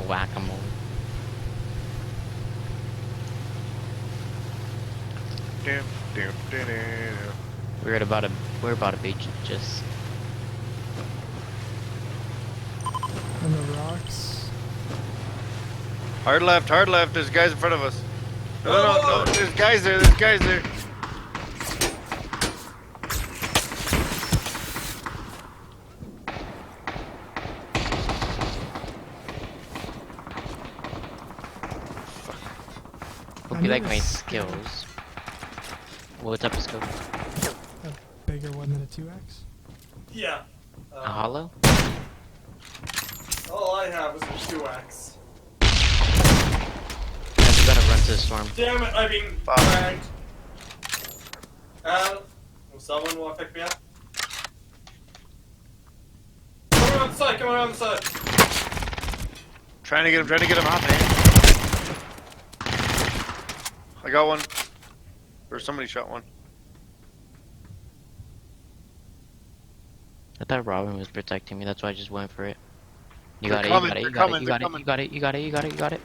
whack-a-mole. We're about to be just. On the rocks. Hard left, there's guys in front of us. No, there's guys there, there's guys there. Hope you like my skills. What's up, scope? A bigger one than a 2x? Yeah. A hollow? All I have is a 2x. Yeah, we gotta run to the storm. Damn it, I've been fragged. Will someone want to pick me up? Come around the side, come around the side. Trying to get him off, man. I got one. Or somebody shot one. I thought Robin was protecting me, that's why I just went for it. You got it, you got it.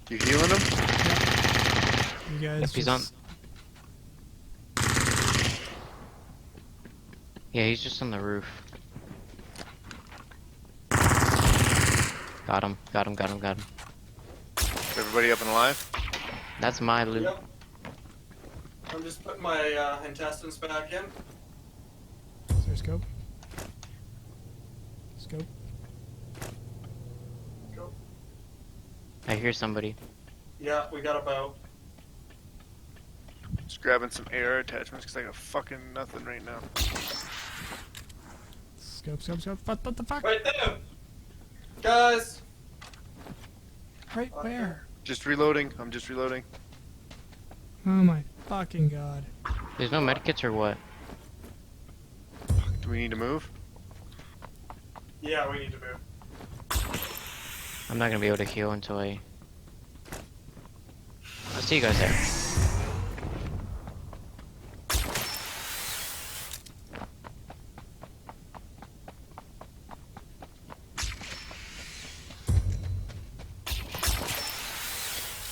You healing him? You guys Yep, he's on. Yeah, he's just on the roof. Got him. Everybody up and alive? That's my loot. Yep. I'm just putting my intestines back in. Is there a scope? Scope? Go. I hear somebody. Yeah, we got about. Just grabbing some AR attachments because I got fucking nothing right now. Scope. What the fuck? Right there! Guys! Right where? Just reloading. I'm just reloading. Oh my fucking god. There's no medkits or what? Do we need to move? Yeah, we need to move. I'm not gonna be able to heal until I'll see you guys there.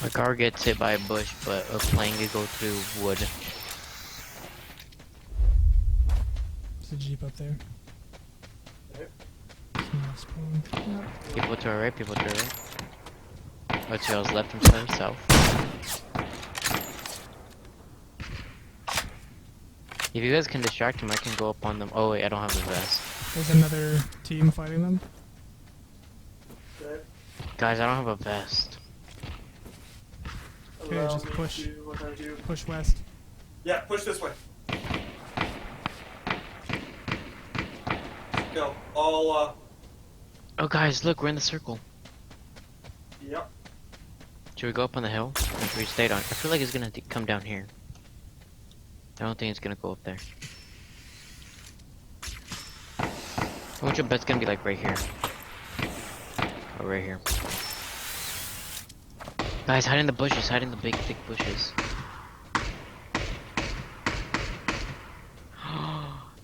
My car gets hit by a bush, but a plane could go through wood. There's a jeep up there. Okay. Small spawn. Yep. People to our right, people to our right. What's y'all's left and south? If you guys can distract him, I can go up on them. Oh wait, I don't have the vest. There's another team fighting them. Okay. Guys, I don't have a vest. Okay, Allow just me push. to- what do I do? Push west. Yeah, push this way. Go. All, Oh guys, look, we're in the circle. Yep. Should we go up on the hill? Or should we stay down? I feel like it's gonna come down here. I don't think it's gonna go up there. How much your bet's gonna be like right here? Oh, right here. Guys, hide in the bushes, hide in the big, thick bushes.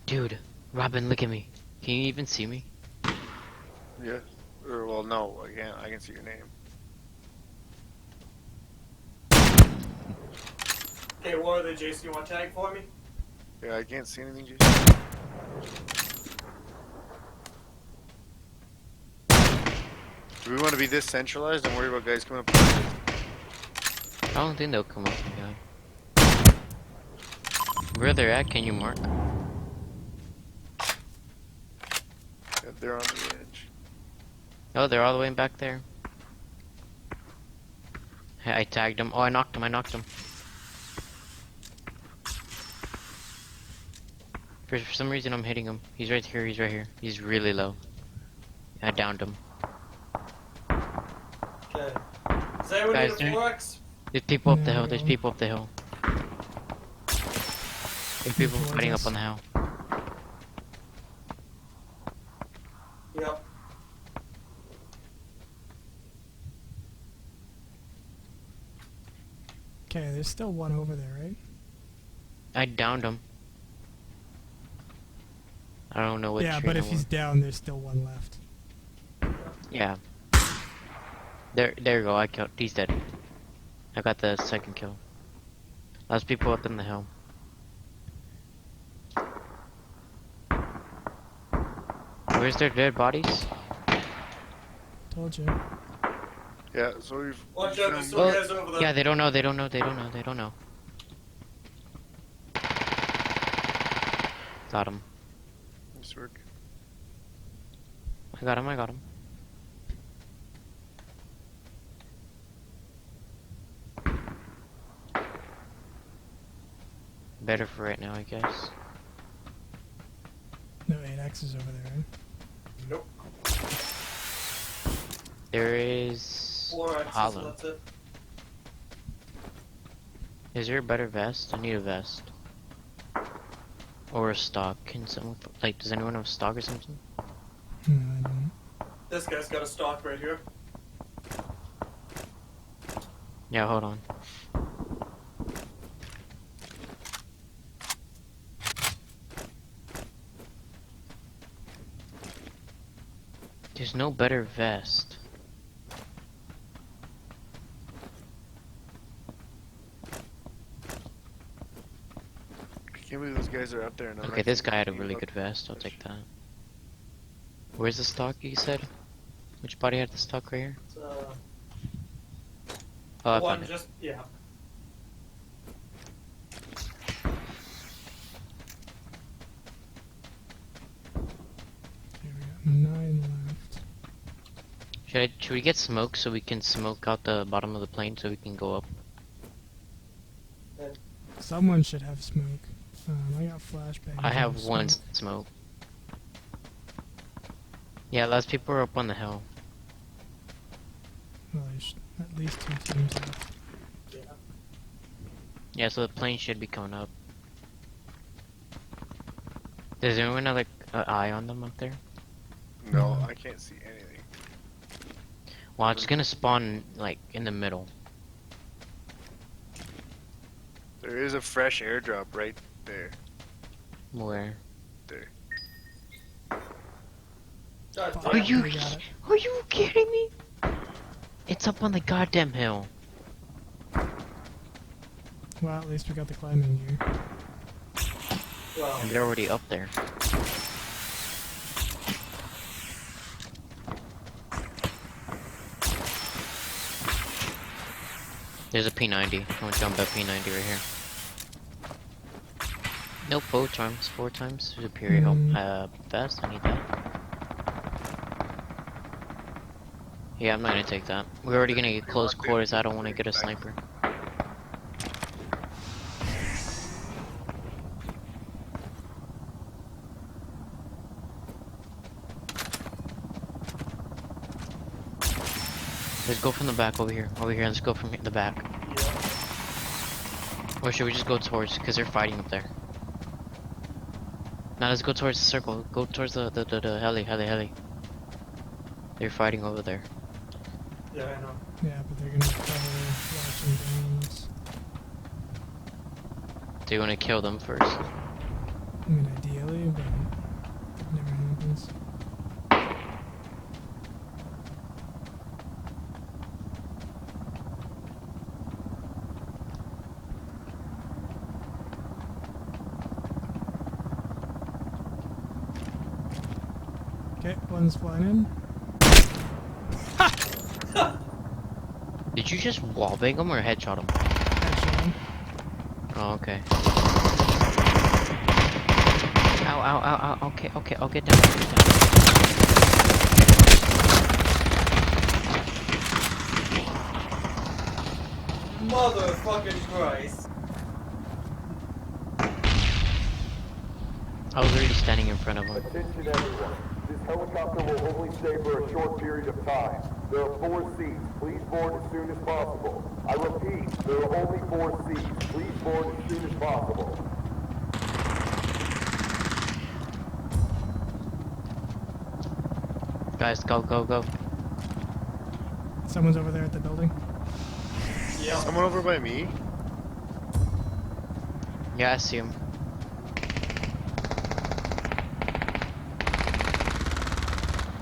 Dude, Robin, look at me. Can you even see me? Yeah. Or, well, no, I can't. I can see your name. Okay, what are they, Jason? You want to tag for me? Yeah, I can't see anything, Jason. Do we want to be this centralized and worry about guys coming up? I don't think they'll come up and go. Where they're at, can you mark? Yeah, they're on the edge. Oh, they're all the way back there. Hey, I tagged him. Oh, I knocked him. For some reason, I'm hitting him. He's right here, He's really low. I downed him. Okay. Does anyone Guys, need a 4x? There's people up the hill, No. There's people fighting up on the hill. Yep. Okay, there's still one over there, right? I downed him. I don't know what Yeah, tree but no if he's more. down, there's still one left. Yeah. There you go, I killed. He's dead. I got the second kill. Last people up in the hill. Where's their dead bodies? Told you. Yeah, so we've. Watch we out, found- there's still guys over there. Yeah, they don't know, they don't know, they don't know, they don't know. Got him. Nice work. I got him, I got him. Better for right now, I guess. No 8X's over there, right? Nope. There is 4 X's, hollow. that's it. Is there a better vest? I need a vest. Or a stock. Can someone, like, does anyone have a stock or something? No, I don't. This guy's got a stock right here. Yeah, hold on. There's no better vest. I can't believe those guys are out there. And I'm Okay, not this getting guy had a beat really up. good vest. I'll take that. Where's the stock you said? Which body had the stock right here? It's, Oh, I one found it. just, yeah. Okay, we got 9 left. Should we get smoke so we can smoke out the bottom of the plane so we can go up? Someone should have smoke. I got flashbang. I have one smoke. Yeah, last people are up on the hill. Well, there's at least 2 teams left. Yeah. Yeah, so the plane should be coming up. Does anyone have like an eye on them up there? No, I can't see anything. Well, it's gonna spawn like in the middle. There is a fresh airdrop right there. Where? There. God Fuck. Are damn. you We got it. are you kidding me? It's up on the goddamn hill. Well, at least we got the climbing gear. Well, And they're already up there. There's a P90. I'm gonna jump that P90 right here. Nope, 4 times. 4 times. Superior help. Vest. I need that. Yeah, I'm not gonna take that. We're already gonna get close quarters. I don't want to get a sniper. Let's go from the back over here. Over here, let's go from the back. yeah. Or should we just go towards, because they're fighting up there. Now let's go towards the circle. Go towards the heli. They're fighting over there. Yeah, I know. Yeah, but they're gonna cover watching down on us. Do you want to kill them first? I mean, ideally, but it never happens. Okay, one's flying in. Did you just wallbang them or headshot them? Headshot him. Oh, okay. Ow. Okay, I'll get down. Motherfucking Christ. I was already standing in front of them. Attention everyone. This helicopter will only stay for a short period of time. There are 4 seats. Please board as soon as possible. I repeat, there are only 4 seats. Please board as soon as possible. Guys, go. Someone's over there at the building. Yeah. Someone over by me? Yeah, I see him.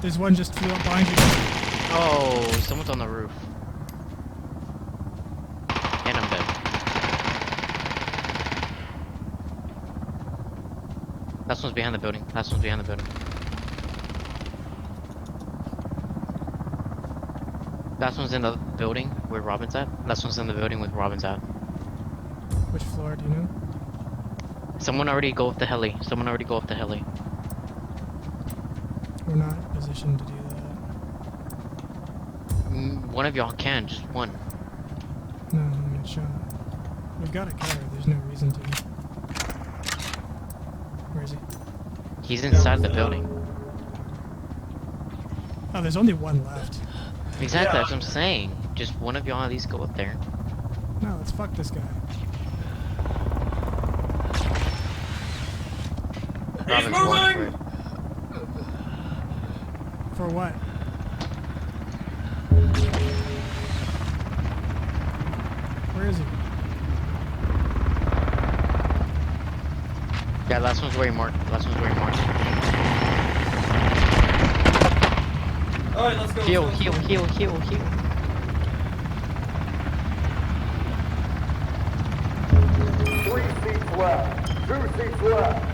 There's one just flew up behind you. Oh, someone's on the roof. And I'm dead. Last one's behind the building. Last one's behind the building. Last one's in the building where Robin's at. Last one's in the building with Robin's at. Which floor do you know? Someone already go up the heli. Someone already go up the heli. We're not positioned to do that. One of y'all can, just one. No, I'm gonna shot. We've got a cover. There's no reason to. Where is he? He's inside the building. Oh, there's only one left. Exactly, Yeah. that's what I'm saying. Just one of y'all at least go up there. No, let's fuck this guy. He's Robin's going for moving! it. For what? Where is he? Yeah, last one's where he marked. Last one's where he marked. Alright, let's go. Heal, let's go, heal, let's go. heal, heal, heal. 3 seats left. 2 seats left.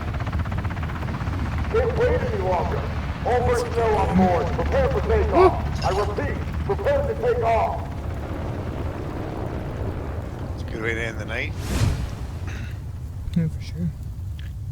Can't wait any longer. All personnel on board. Prepare for takeoff. I repeat, prepare to take off. It's a good way to end the night. Yeah, for sure.